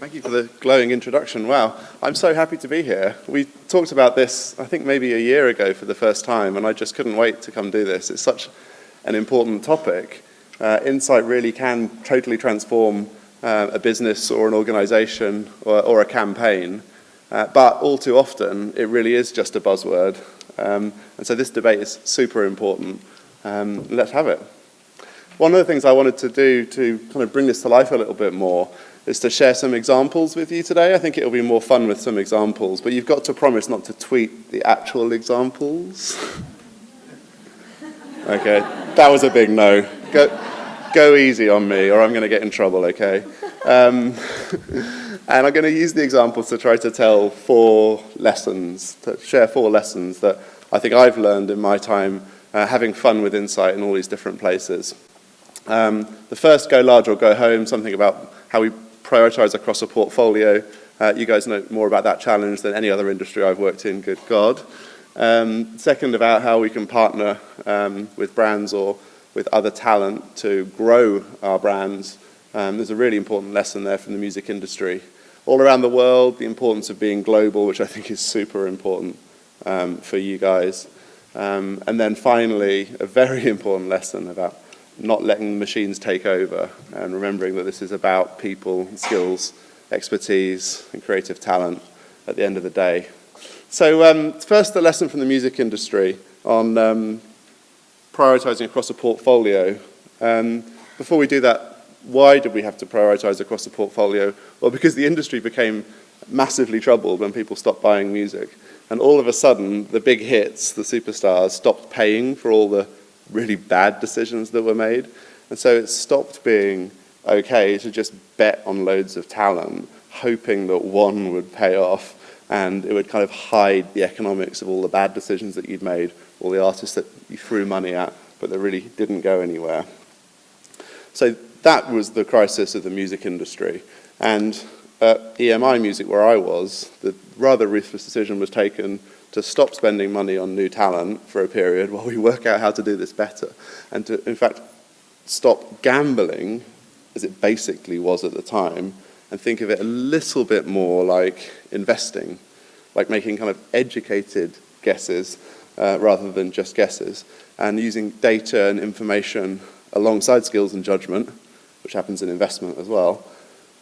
Thank you for the glowing introduction. Wow, I'm so happy to be here. We talked about this, I think, maybe a year ago for the first time, and I just couldn't wait to come do this. It's such an important topic. Insight really can totally transform a business or an organization or a campaign, but all too often, it really is just a buzzword. And so this debate is super important. Let's have it. One of the things I wanted to do to kind of bring this to life a little bit more is to share some examples with you today. I think it'll be more fun with some examples, but you've got to promise not to tweet the actual examples. Okay, that was a big no. Go easy on me, or I'm going to get in trouble, okay? And I'm going to use the examples to try to tell share four lessons that I think I've learned in my time having fun with Insight in all these different places. The first, go large or go home, something about how we prioritize across a portfolio. You guys know more about that challenge than any other industry I've worked in, good God. Second, about how we can partner with brands or with other talent to grow our brands. There's a really important lesson there from the music industry. All around the world, the importance of being global, which I think is super important for you guys. And then finally, a very important lesson about not letting machines take over and remembering that this is about people, skills, expertise, and creative talent at the end of the day. So first, the lesson from the music industry on prioritizing across a portfolio. Before we do that, why did we have to prioritize across a portfolio? Well, because the industry became massively troubled when people stopped buying music. And all of a sudden, the big hits, the superstars, stopped paying for all the really bad decisions that were made. And so it stopped being okay to just bet on loads of talent, hoping that one would pay off and it would kind of hide the economics of all the bad decisions that you'd made, all the artists that you threw money at, but that really didn't go anywhere. So that was the crisis of the music industry. And at EMI Music, where I was, the rather ruthless decision was taken to stop spending money on new talent for a period while we work out how to do this better. And to, in fact, stop gambling, as it basically was at the time, and think of it a little bit more like investing, like making kind of educated guesses rather than just guesses, and using data and information alongside skills and judgment, which happens in investment as well,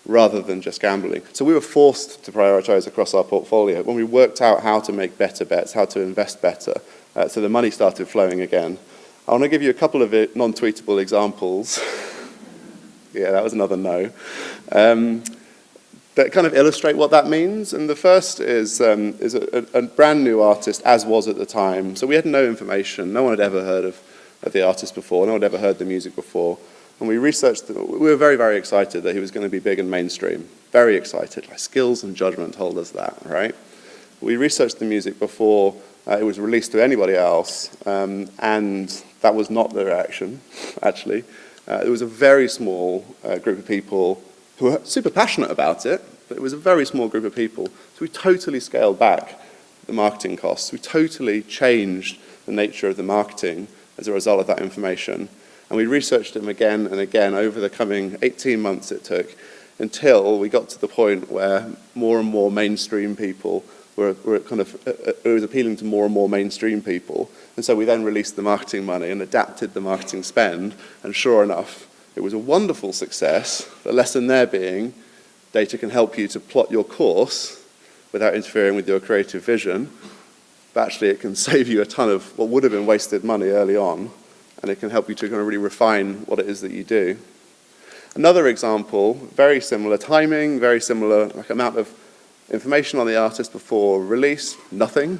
rather than just gambling. So we were forced to prioritize across our portfolio. When we worked out how to make better bets, how to invest better, so the money started flowing again. I want to give you a couple of non-tweetable examples. Yeah, that was another no. That kind of illustrate what that means. And the first is a brand new artist, as was at the time. So we had no information. No one had ever heard of the artist before. No one had ever heard the music before. And we researched, we were very, very excited that he was going to be big and mainstream. Very excited. Like skills and judgment told us that, right? We researched the music before it was released to anybody else, and that was not the reaction, actually. It was a very small group of people who were super passionate about it, but it was a very small group of people. So we totally scaled back the marketing costs. We totally changed the nature of the marketing as a result of that information. And we researched them again and again over the coming 18 months it took until we got to the point where more and more mainstream people were kind of, it was appealing to more and more mainstream people. And so we then released the marketing money and adapted the marketing spend. And sure enough, it was a wonderful success. The lesson there being, data can help you to plot your course without interfering with your creative vision. But actually, it can save you a ton of what would have been wasted money early on. And it can help you to kind of really refine what it is that you do. Another example, very similar timing, very similar like amount of information on the artist before release, nothing.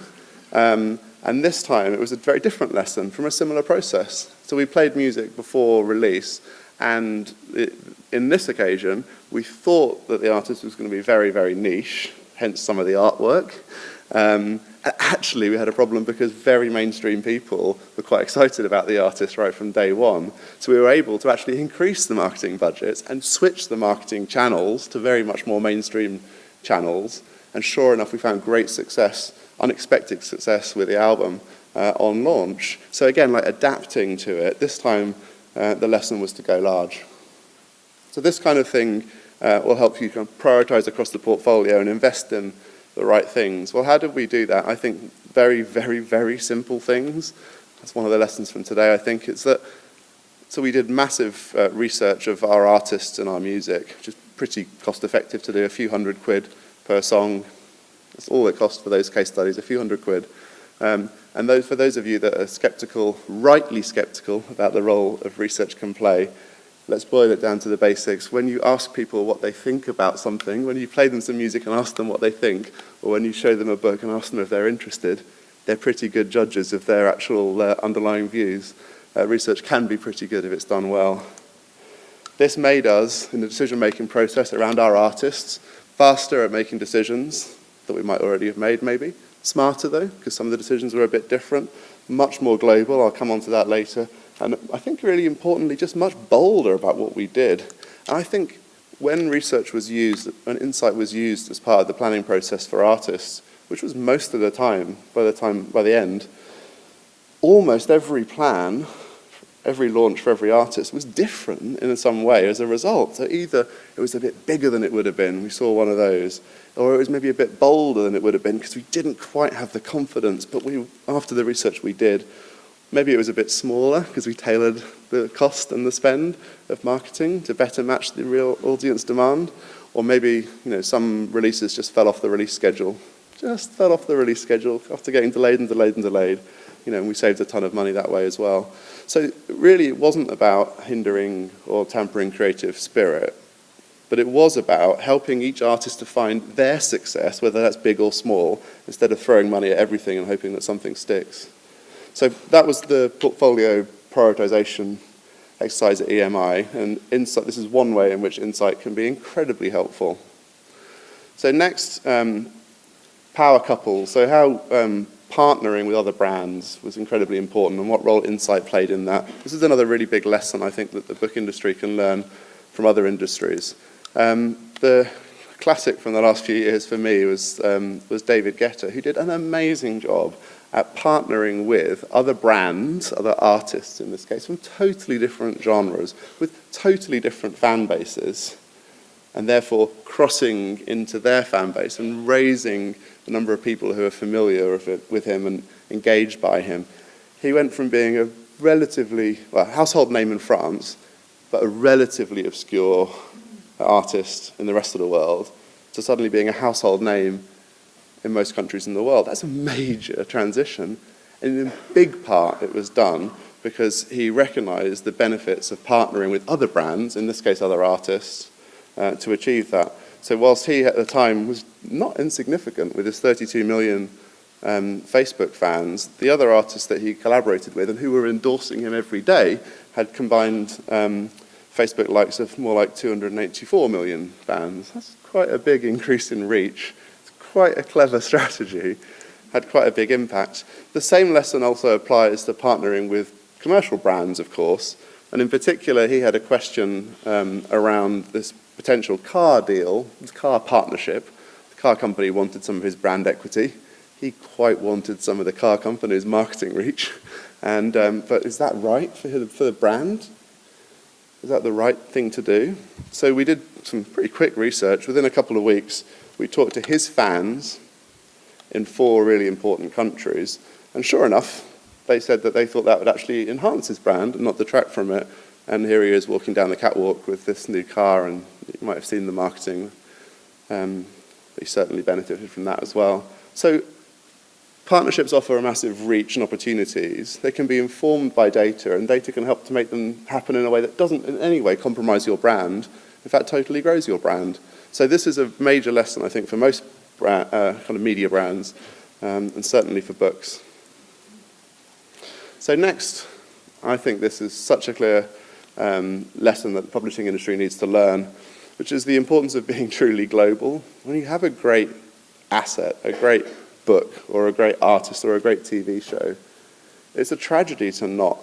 And this time it was a very different lesson from a similar process. So we played music before release, and in this occasion, we thought that the artist was going to be very, very niche, hence some of the artwork. Actually, we had a problem because very mainstream people were quite excited about the artist right from day one. So we were able to actually increase the marketing budgets and switch the marketing channels to very much more mainstream channels. And sure enough, we found great success, unexpected success with the album on launch. So again, like adapting to it, this time the lesson was to go large. So this kind of thing will help you kind of prioritize across the portfolio and invest in the right things. Well, how did we do that? I think very, very, very simple things. That's one of the lessons from today, I think. It's that, so we did massive research of our artists and our music, which is pretty cost effective to do, a few £100 per song. That's all it cost for those case studies, a few £100. And for those of you that are skeptical, rightly skeptical about the role of research can play, let's boil it down to the basics. When you ask people what they think about something, when you play them some music and ask them what they think, or when you show them a book and ask them if they're interested, they're pretty good judges of their actual underlying views. Research can be pretty good if it's done well. This made us, in the decision-making process around our artists, faster at making decisions that we might already have made, maybe. Smarter, though, because some of the decisions were a bit different. Much more global. I'll come on to that later. And I think really importantly, just much bolder about what we did. And I think when research was used, when insight was used as part of the planning process for artists, which was most of the time, by the end, almost every plan, every launch for every artist was different in some way as a result. So either it was a bit bigger than it would have been, we saw one of those, or it was maybe a bit bolder than it would have been because we didn't quite have the confidence, but after the research we did, maybe it was a bit smaller because we tailored the cost and the spend of marketing to better match the real audience demand, or maybe some releases just fell off the release schedule. Just fell off the release schedule after getting delayed and delayed and delayed. And we saved a ton of money that way as well. So really it wasn't about hindering or tampering creative spirit, but it was about helping each artist to find their success, whether that's big or small, instead of throwing money at everything and hoping that something sticks. So that was the portfolio prioritization exercise at EMI, and insight, this is one way in which insight can be incredibly helpful. So next, power couples. So how partnering with other brands was incredibly important and what role insight played in that. This is another really big lesson I think that the book industry can learn from other industries. The classic from the last few years for me was David Guetta, who did an amazing job at partnering with other brands, other artists in this case, from totally different genres, with totally different fan bases, and therefore crossing into their fan base and raising the number of people who are familiar with him and engaged by him. He went from being a relatively, household name in France, but a relatively obscure artist in the rest of the world, to suddenly being a household name in most countries in the world. That's a major transition. And in big part, it was done because he recognized the benefits of partnering with other brands, in this case other artists, to achieve that. So whilst he at the time was not insignificant with his 32 million Facebook fans, the other artists that he collaborated with and who were endorsing him every day had combined Facebook likes of more like 284 million fans. That's quite a big increase in reach. It's quite a clever strategy, had quite a big impact. The same lesson also applies to partnering with commercial brands, of course, and in particular he had a question around this potential car deal, this car partnership. The car company wanted some of his brand equity. He quite wanted some of the car company's marketing reach. And but is that right for the brand? Is that the right thing to do? So we did some pretty quick research. Within a couple of weeks, we talked to his fans in 4 really important countries. And sure enough, they said that they thought that would actually enhance his brand and not detract from it. And here he is walking down the catwalk with this new car, and you might have seen the marketing. He certainly benefited from that as well. So partnerships offer a massive reach and opportunities. They can be informed by data, and data can help to make them happen in a way that doesn't in any way compromise your brand. In fact, totally grows your brand. So this is a major lesson, I think, for most kind of media brands, and certainly for books. So next, I think this is such a clear lesson that the publishing industry needs to learn, which is the importance of being truly global. When you have a great asset, a great book, or a great artist, or a great TV show, it's a tragedy to not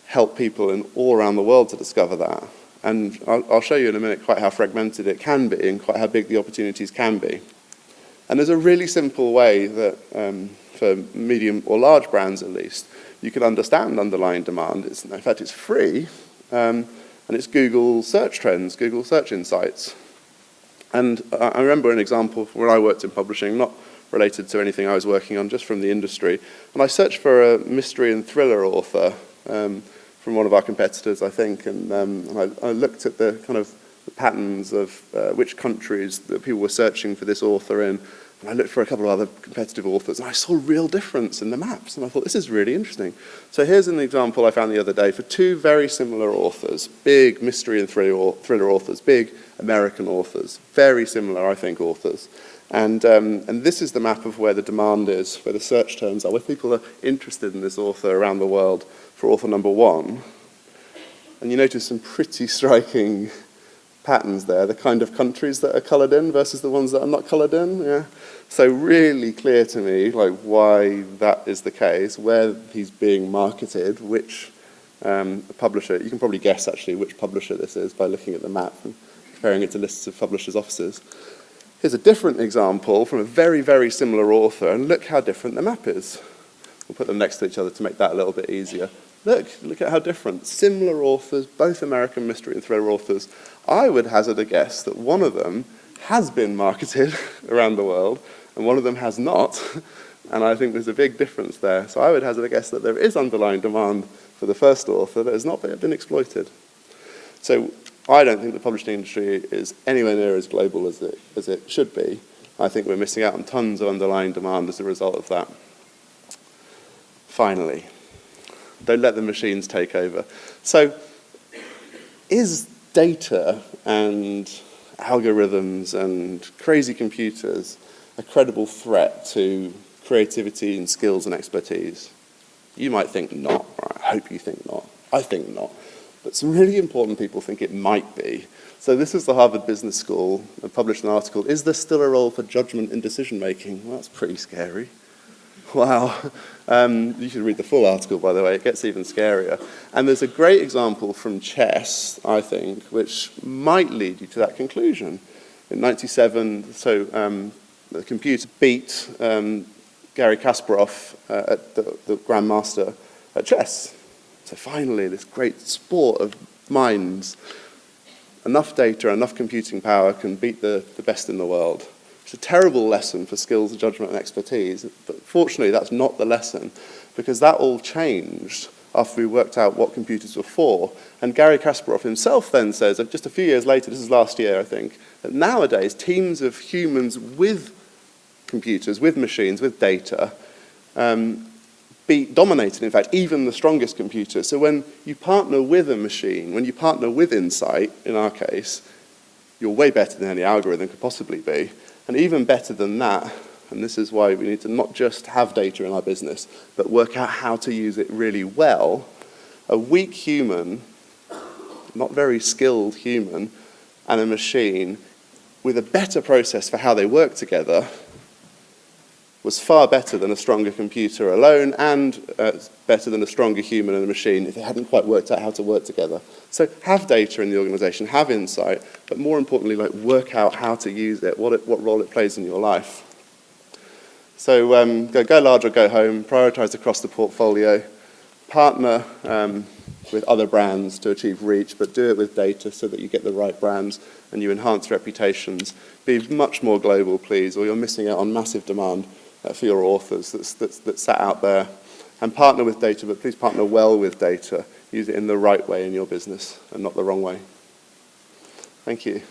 help people all around the world to discover that. And I'll show you in a minute quite how fragmented it can be and quite how big the opportunities can be. And there's a really simple way that, for medium or large brands at least, you can understand underlying demand. In fact, it's free, and it's Google search trends, Google search insights. And I remember an example when I worked in publishing, not related to anything I was working on, just from the industry. And I searched for a mystery and thriller author from one of our competitors, I think, and I looked at the kind of the patterns of which countries that people were searching for this author in. And I looked for a couple of other competitive authors, and I saw a real difference in the maps. And I thought, this is really interesting. So here's an example I found the other day for two very similar authors, big mystery and thriller authors, big American authors, very similar, I think, authors. And this is the map of where the demand is, where the search terms are, where people are interested in this author around the world for author number one. And you notice some pretty striking patterns there, the kind of countries that are coloured in versus the ones that are not coloured in. Yeah. So really clear to me like why that is the case, where he's being marketed, which publisher. You can probably guess actually which publisher this is by looking at the map and comparing it to lists of publishers' offices. Here's a different example from a very, very similar author, and look how different the map is. We'll put them next to each other to make that a little bit easier. Look at how different. Similar authors, both American mystery and thriller authors. I would hazard a guess that one of them has been marketed around the world, and one of them has not. And I think there's a big difference there. So I would hazard a guess that there is underlying demand for the first author that has not been exploited. So I don't think the publishing industry is anywhere near as global as it should be. I think we're missing out on tons of underlying demand as a result of that. Finally, don't let the machines take over. So is data and algorithms and crazy computers a credible threat to creativity and skills and expertise? You might think not. I hope you think not. I think not. But some really important people think it might be. So this is the Harvard Business School published an article, Is there still a role for judgment in decision making? Well, that's pretty scary. Wow. You should read the full article, by the way. It gets even scarier. And there's a great example from chess, I think, which might lead you to that conclusion. In 1997, the computer beat Garry Kasparov at the Grandmaster at chess. So finally, this great sport of minds, enough data, enough computing power can beat the best in the world. It's a terrible lesson for skills, judgment, and expertise, but fortunately that's not the lesson, because that all changed after we worked out what computers were for. And Garry Kasparov himself then says, just a few years later, this is last year I think, that nowadays teams of humans with computers, with machines, with data, dominated, in fact, even the strongest computers. So when you partner with a machine, when you partner with Insight, in our case, you're way better than any algorithm could possibly be. And even better than that, and this is why we need to not just have data in our business, but work out how to use it really well. A weak human, not very skilled human, and a machine with a better process for how they work together was far better than a stronger computer alone, and better than a stronger human and a machine if they hadn't quite worked out how to work together. So have data in the organization, have insight, but more importantly, work out how to use it, what role it plays in your life. So go large or go home, prioritize across the portfolio, partner with other brands to achieve reach, but do it with data so that you get the right brands and you enhance reputations. Be much more global, please, or you're missing out on massive demand for your authors that's sat out there. And partner with data, but please partner well with data. Use it in the right way in your business and not the wrong way. Thank you.